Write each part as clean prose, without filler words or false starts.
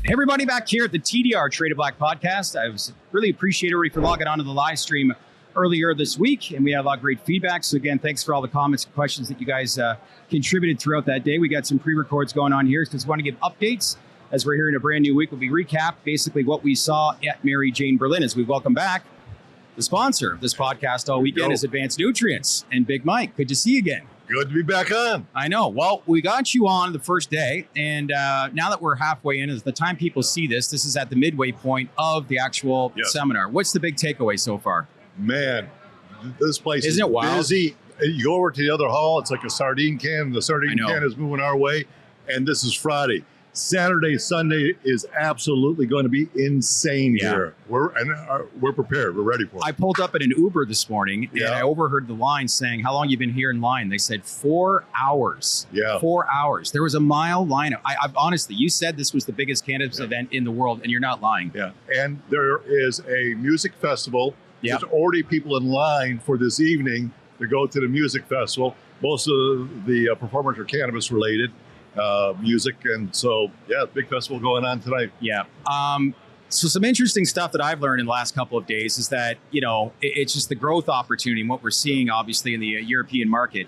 Hey everybody, back here at the TDR Trade of Black podcast. I really appreciate everybody for logging onto the live stream earlier this week, and we had a lot of great feedback. So again, thanks for all the comments and questions that you guys contributed throughout that day. We got some pre-records going on here because we want to give updates as we're here in a brand new week. We'll be recap basically what we saw at Mary Jane Berlin as we welcome back the sponsor of this podcast all weekend is Advanced Nutrients and Big Mike. Good to see you again. Good to be back on. I know. Well, we got you on the first day, and now that we're halfway in, is the time people see this is at the midway point of the actual seminar. What's the big takeaway so far? Man, this place is wild? Busy. You go over to the other hall, it's like a sardine can. The sardine can is moving our way, and this is Friday. Saturday, Sunday is absolutely going to be insane here. We're prepared. We're ready for it. I pulled up at an Uber this morning, and I overheard the line saying, "How long you been here in line?" They said 4 hours. 4 hours. There was a mile line. I've honestly, you said this was the biggest cannabis event in the world, and you're not lying. Yeah, and there is a music festival. There's already people in line for this evening to go to the music festival. Most of the performers are cannabis related. Music, and so big festival going on tonight. So some interesting stuff that I've learned in the last couple of days is that it's just the growth opportunity and what we're seeing obviously in the European market.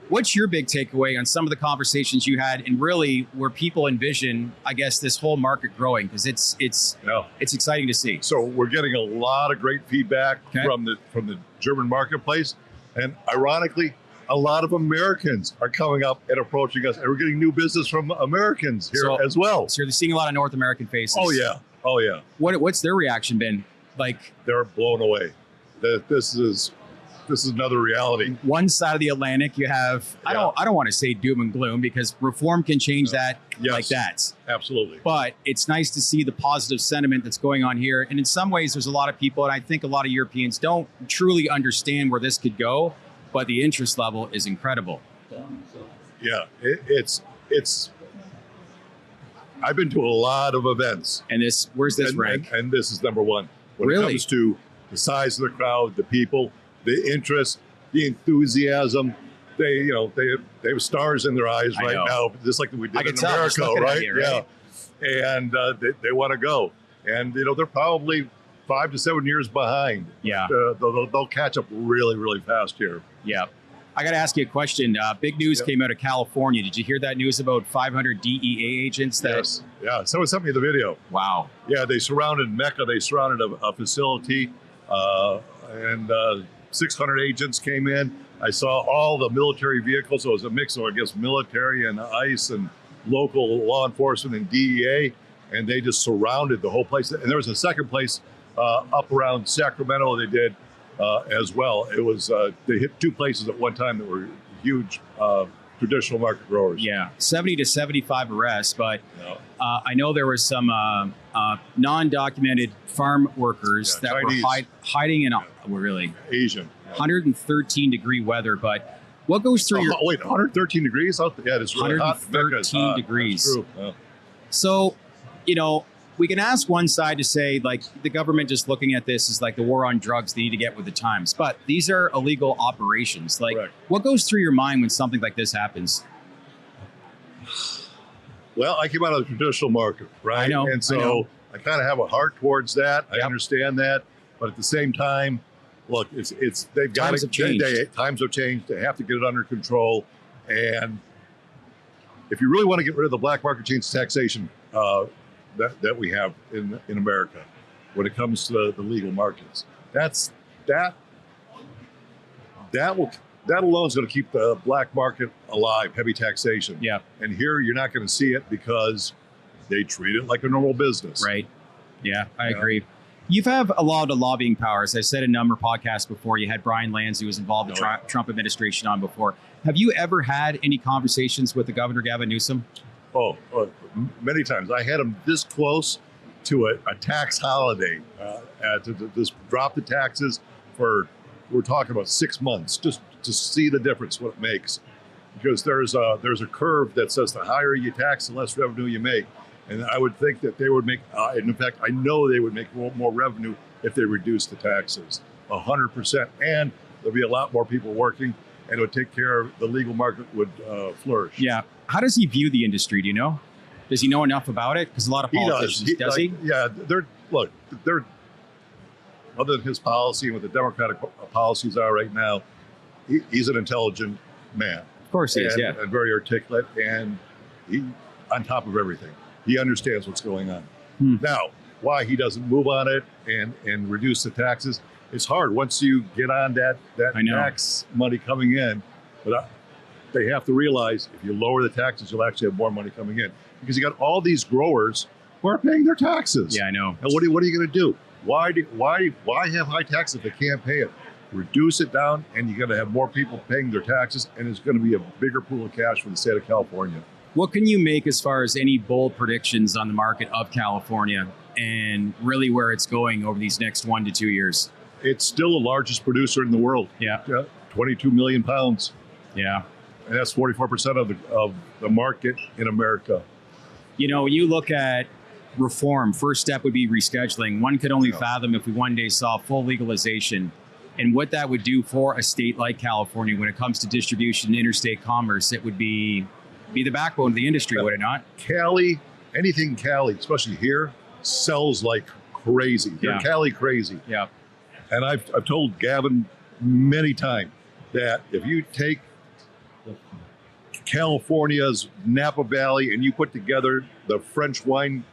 What's your big takeaway on some of the conversations you had and really where people envision, I guess, this whole market growing? Because it's exciting to see. So we're getting a lot of great feedback from the German marketplace, and ironically, a lot of Americans are coming up and approaching us, and we're getting new business from Americans here as well. So you're seeing a lot of North American faces. Oh yeah. What's their reaction been like? They're blown away. This is another reality. One side of the Atlantic, you have I don't want to say doom and gloom because reform can change that like that. Absolutely. But it's nice to see the positive sentiment that's going on here. And in some ways, there's a lot of people, and I think a lot of Europeans don't truly understand where this could go. But the interest level is incredible. Yeah, it's. I've been to a lot of events. And where's this rank? And this is number one. When it comes to the size of the crowd, the people, the interest, the enthusiasm, they have stars in their eyes right now, just like we did in America, right? And they want to go, and they're probably 5 to 7 years behind. They'll catch up really, really fast here. I got to ask you a question. Big news came out of California. Did you hear that news about 500 DEA agents? Someone sent me the video. Wow. Yeah, they surrounded Mecca. They surrounded a facility, and 600 agents came in. I saw all the military vehicles. So it was a mix of, I guess, military and ICE and local law enforcement and DEA, and they just surrounded the whole place. And there was a second place up around Sacramento they did as well. It was they hit 2 places at one time that were huge traditional market growers. 70 to 75 arrests, but I know there was some non-documented farm workers that Chinese. were hiding in really Asian 113 degree weather. But what goes through your 113 degrees out there? Yeah, it's really 113 degrees. That's true. So we can ask one side to say, like, the government just looking at this is like the war on drugs, they need to get with the times. But these are illegal operations. Like, what goes through your mind when something like this happens? Well, I came out of the traditional market, right? I know. And so I kind of have a heart towards that. I understand that. But at the same time, look, they've got times have changed. Times have changed. They have to get it under control. And if you really want to get rid of the black market, change taxation that we have in America when it comes to the legal markets. That alone is going to keep the black market alive, heavy taxation. And here you're not going to see it because they treat it like a normal business. Right. Yeah, I agree. You've had a lot of lobbying powers. I said a number of podcasts before. You had Brian Lanz, who was involved with the Trump administration on before. Have you ever had any conversations with the Governor Gavin Newsom? Many times. I had him this close to a tax holiday to just drop the taxes for, we're talking about 6 months, just to see the difference, what it makes. Because there's a curve that says the higher you tax, the less revenue you make. And I would think that they would make, and in fact, I know they would make more revenue if they reduced the taxes, 100%. And there'll be a lot more people working, and it would take care of the legal market would flourish. Yeah. How does he view the industry? Do you know? Does he know enough about it? Because a lot of politicians, does he? Yeah, they're other than his policy and what the Democratic policies are right now, he's an intelligent man. Of course he is, yeah. And very articulate, and he on top of everything. He understands what's going on. Now, why he doesn't move on it and reduce the taxes, it's hard once you get on that tax money coming in. But they have to realize if you lower the taxes, you'll actually have more money coming in, because you got all these growers who aren't paying their taxes. Yeah, I know. And what are you going to do? Why have high taxes if they can't pay it? Reduce it down, and you're going to have more people paying their taxes, and it's going to be a bigger pool of cash for the state of California. What can you make as far as any bold predictions on the market of California and really where it's going over these next 1 to 2 years? It's still the largest producer in the world. Yeah. 22 million pounds. Yeah. And that's 44% of the market in America. You know, when you look at reform, first step would be rescheduling. One could only fathom if we one day saw full legalization and what that would do for a state like California when it comes to distribution and interstate commerce. It would be the backbone of the industry, would it not? Cali, anything Cali, especially here, sells like crazy. They're Cali crazy. Yeah. And I've told Gavin many times that if you take California's Napa Valley and you put together the French wine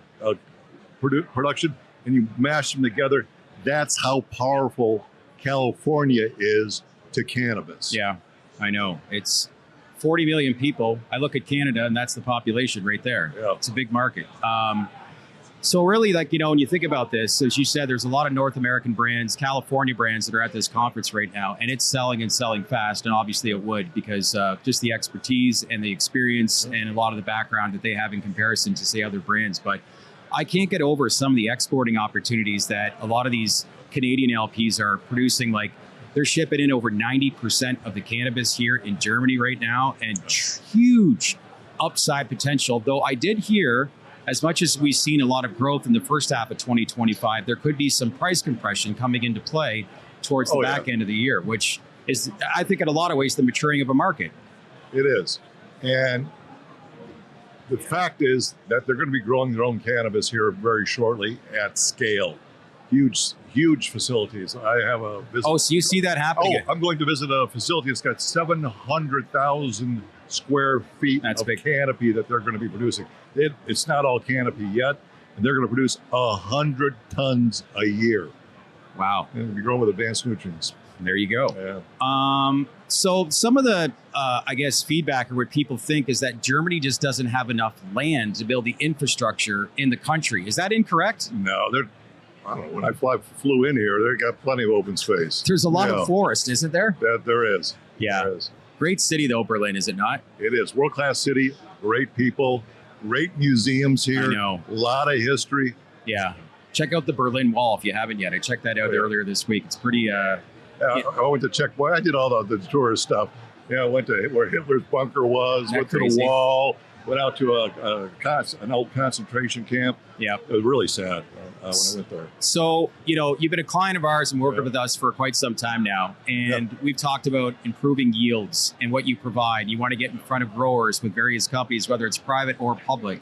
production and you mash them together, that's how powerful California is to cannabis. Yeah, I know. It's 40 million people. I look at Canada and that's the population right there. Yeah. It's a big market. So really, like, you know, when you think about this, as you said, there's a lot of North American brands, California brands that are at this conference right now, and it's selling and selling fast. And obviously it would, because just the expertise and the experience and a lot of the background that they have in comparison to, say, other brands. But I can't get over some of the exporting opportunities that a lot of these Canadian LPs are producing. Like, they're shipping in over 90% of the cannabis here in Germany right now, and huge upside potential. Though I did hear, as much as we've seen a lot of growth in the first half of 2025, there could be some price compression coming into play towards the back end of the year, which is, I think, in a lot of ways, the maturing of a market. It is. And the fact is that they're going to be growing their own cannabis here very shortly at scale. Huge facilities. I have a visit. Oh, so you see that happening? Oh, I'm going to visit a facility that's got 700,000 square feet of canopy that they're going to be producing. It's not all canopy yet, and they're going to produce 100 tons a year. Wow. And it'll be grown with advanced nutrients. There you go. Yeah. So some of the, I guess, feedback or what people think is that Germany just doesn't have enough land to build the infrastructure in the country. Is that incorrect? No, I don't know. When I flew in here, they got plenty of open space. There's a lot of forest, isn't there? There is. Yeah. There is. Great city, though, Berlin, is it not? It is. World-class city, great people, great museums here. I know. A lot of history. Yeah. Check out the Berlin Wall if you haven't yet. I checked that out earlier this week. It's pretty... I went to check. Well, I did all the tourist stuff. Yeah, I went to where Hitler's bunker was, went to the wall, went out to an old concentration camp. Yeah. It was really sad when I went there. So, you know, you've been a client of ours and working with us for quite some time now. And we've talked about improving yields and what you provide. You want to get in front of growers with various companies, whether it's private or public.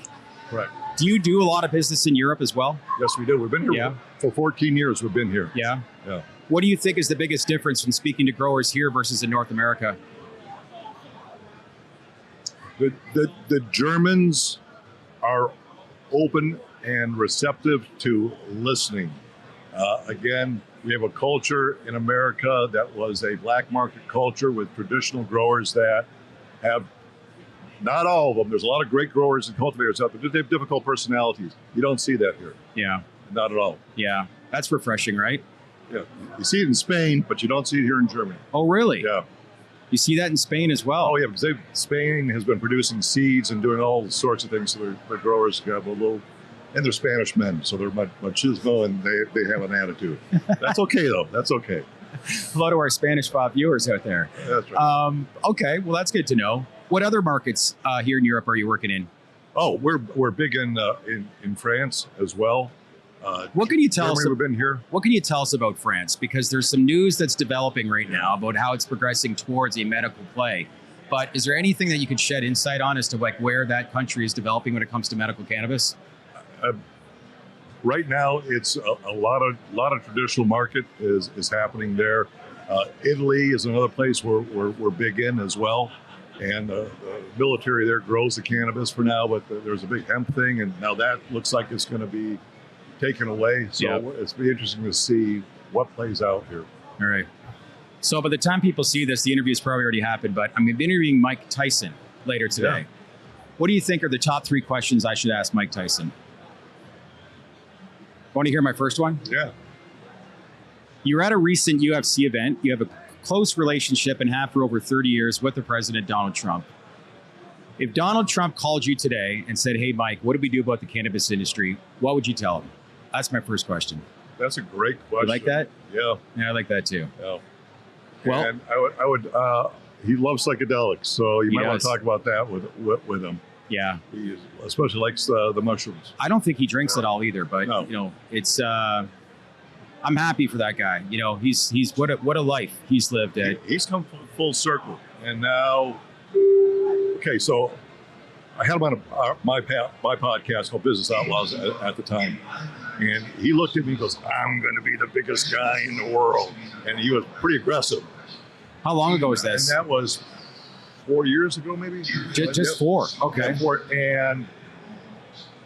Correct. Do you do a lot of business in Europe as well? Yes, we do. We've been here for 14 years. We've been here. Yeah. Yeah. What do you think is the biggest difference from speaking to growers here versus in North America? The Germans are open and receptive to listening. Again, we have a culture in America that was a black market culture with traditional growers that have, not all of them, there's a lot of great growers and cultivators out there, but they have difficult personalities. You don't see that here. Yeah. Not at all. Yeah. That's refreshing, right? Yeah. You see it in Spain, but you don't see it here in Germany. Oh, really? Yeah. You see that in Spain as well? Oh, yeah, because Spain has been producing seeds and doing all sorts of things, so their growers have a little, and they're Spanish men, so they're machismo and they have an attitude. That's okay, though. That's okay. Hello to our Spanish viewers out there. That's right. Okay, well, that's good to know. What other markets here in Europe are you working in? Oh, we're big in France as well. What can you tell us? We've been here. What can you tell us about France? Because there's some news that's developing right now about how it's progressing towards a medical play. But is there anything that you could shed insight on as to like where that country is developing when it comes to medical cannabis? Right now, it's a lot of traditional market is happening there. Italy is another place where we're big in as well. And the military there grows the cannabis for now, but there's a big hemp thing, and now that looks like it's going to be taken away. So it's be interesting to see what plays out here. All right. So by the time people see this, the interview's probably already happened, but I'm going to be interviewing Mike Tyson later today. Yeah. What do you think are the top 3 questions I should ask Mike Tyson? Want to hear my first one? Yeah. You're at a recent UFC event. You have a close relationship and have for over 30 years with the president, Donald Trump. If Donald Trump called you today and said, hey, Mike, what do we do about the cannabis industry? What would you tell him? That's my first question. That's a great question. You like that? Yeah. Yeah, I like that too. Yeah. Well, and I would he loves psychedelics, so you might want to talk about that with him. Yeah. He especially likes the mushrooms. I don't think he drinks at all either, but you know, it's I'm happy for that guy. You know, he's what a life he's lived at. He's come full circle, and now, okay, so I had him on my podcast called Business Outlaws at the time, and he looked at me and goes, "I'm going to be the biggest guy in the world," and he was pretty aggressive. How long ago was this? And that was 4 years ago, maybe. Just 4. Okay. And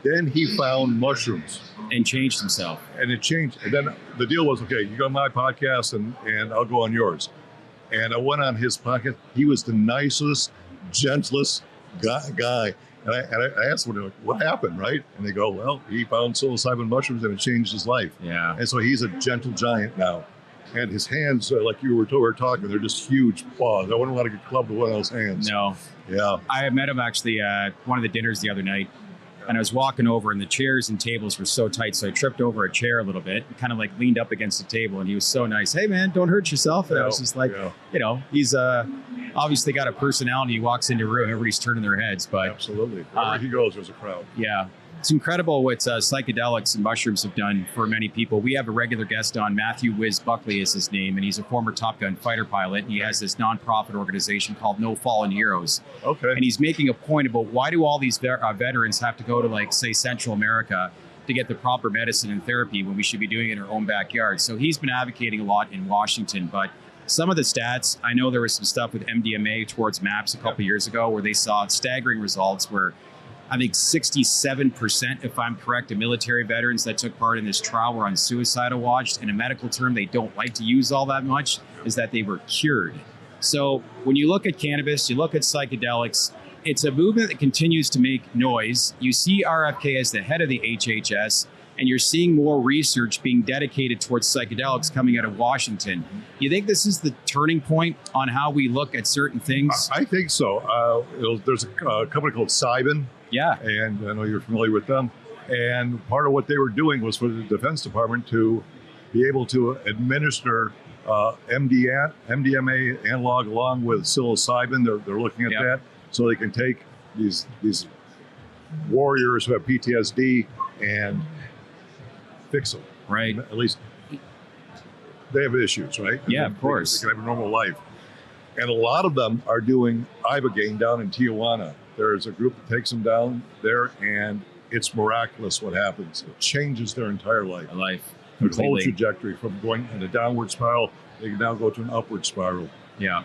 then he found mushrooms. And changed himself. And it changed. And then the deal was, okay, you go on my podcast and I'll go on yours. And I went on his podcast. He was the nicest, gentlest guy. And I asked him, what happened, right? And they go, well, he found psilocybin mushrooms and it changed his life. Yeah. And so he's a gentle giant now. And his hands, like you were talking, they're just huge paws. I wouldn't want to get clubbed with one of those hands. No. Yeah. I met him actually at one of the dinners the other night. And I was walking over and the chairs and tables were so tight. So I tripped over a chair a little bit and kind of like leaned up against the table. And he was so nice. Hey, man, don't hurt yourself. And I was just like, you know, he's obviously got a personality. He walks into a room, everybody's turning their heads. But absolutely. Wherever he goes, there's a crowd. Yeah. It's incredible what psychedelics and mushrooms have done for many people. We have a regular guest on, Matthew Wiz Buckley is his name, and he's a former Top Gun fighter pilot. And he has this nonprofit organization called No Fallen Heroes. Okay. And he's making a point about why do all these veterans have to go to, like, say, Central America to get the proper medicine and therapy when we should be doing it in our own backyard. So he's been advocating a lot in Washington, but some of the stats, I know there was some stuff with MDMA towards MAPS a couple years ago where they saw staggering results where I think 67%, if I'm correct, of military veterans that took part in this trial were on suicidal watch. And a medical term they don't like to use all that much is that they were cured. So when you look at cannabis, you look at psychedelics, it's a movement that continues to make noise. You see RFK as the head of the HHS, and you're seeing more research being dedicated towards psychedelics coming out of Washington. You think this is the turning point on how we look at certain things? I think so. There's a company called Cybin. Yeah. And I know you're familiar with them. And part of what they were doing was for the Defense Department to be able to administer MDMA analog along with psilocybin. They're looking at that so they can take these warriors who have PTSD and fix them. Right. At least they have issues, right? Yeah, of course. They can have a normal life. And a lot of them are doing Ibogaine down in Tijuana. There's a group that takes them down there, and it's miraculous what happens. It changes their entire life. Their whole trajectory from going in a downward spiral, they can now go to an upward spiral. Yeah.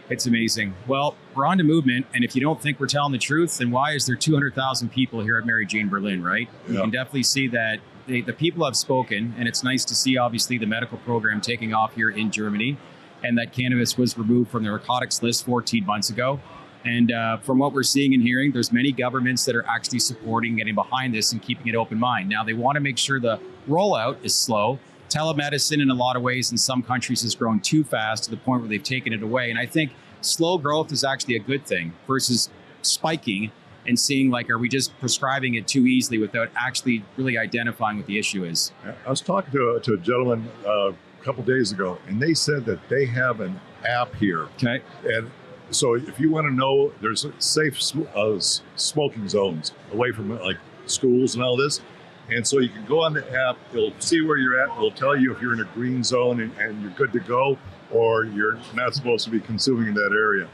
It's amazing. Well, we're on to movement, and if you don't think we're telling the truth, then why is there 200,000 people here at Mary Jane Berlin, right? You can definitely see that the people have spoken, and it's nice to see, obviously, the medical program taking off here in Germany, and that cannabis was removed from the narcotics list 14 months ago. And from what we're seeing and hearing, there's many governments that are actually supporting, getting behind this and keeping it open mind. Now, they want to make sure the rollout is slow. Telemedicine, in a lot of ways, in some countries has grown too fast to the point where they've taken it away. And I think slow growth is actually a good thing versus spiking and seeing, like, are we just prescribing it too easily without actually really identifying what the issue is? I was talking to a gentleman a couple days ago, and they said that they have an app here. Okay. And so if you want to know, there's safe smoking zones away from like schools and all this. And so you can go on the app, it'll see where you're at, it'll tell you if you're in a green zone and you're good to go, or you're not supposed to be consuming in that area.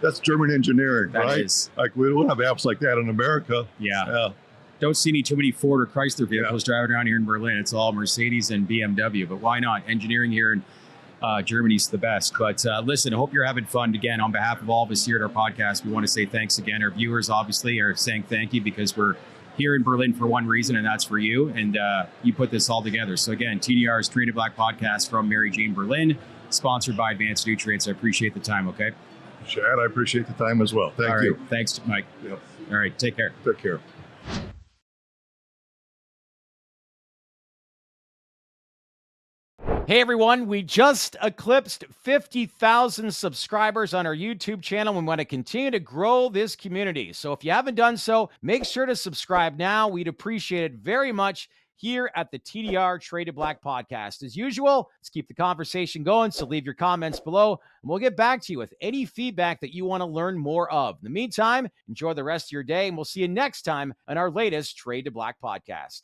That's German engineering, That right? is. Like we don't have apps like that in America. Yeah. Don't see too many Ford or Chrysler vehicles driving around here in Berlin. It's all Mercedes and BMW, but why not? Engineering here in Germany's the best. But listen, I hope you're having fun. Again, on behalf of all of us here at our podcast, we want to say thanks again. Our viewers obviously are saying thank you because we're here in Berlin for one reason, and that's for you. And you put this all together. So again, TDR's Traded Black podcast from Mary Jane Berlin, sponsored by Advanced Nutrients. I appreciate the time, okay? Shad, I appreciate the time as well. Thank you. Thanks, Mike. Yep. All right, take care. Take care. Hey everyone, we just eclipsed 50,000 subscribers on our YouTube channel. We want to continue to grow this community. So if you haven't done so, make sure to subscribe now. We'd appreciate it very much here at the TDR Traded Black podcast. As usual, let's keep the conversation going. So leave your comments below and we'll get back to you with any feedback that you want to learn more of. In the meantime, enjoy the rest of your day and we'll see you next time on our latest Traded Black podcast.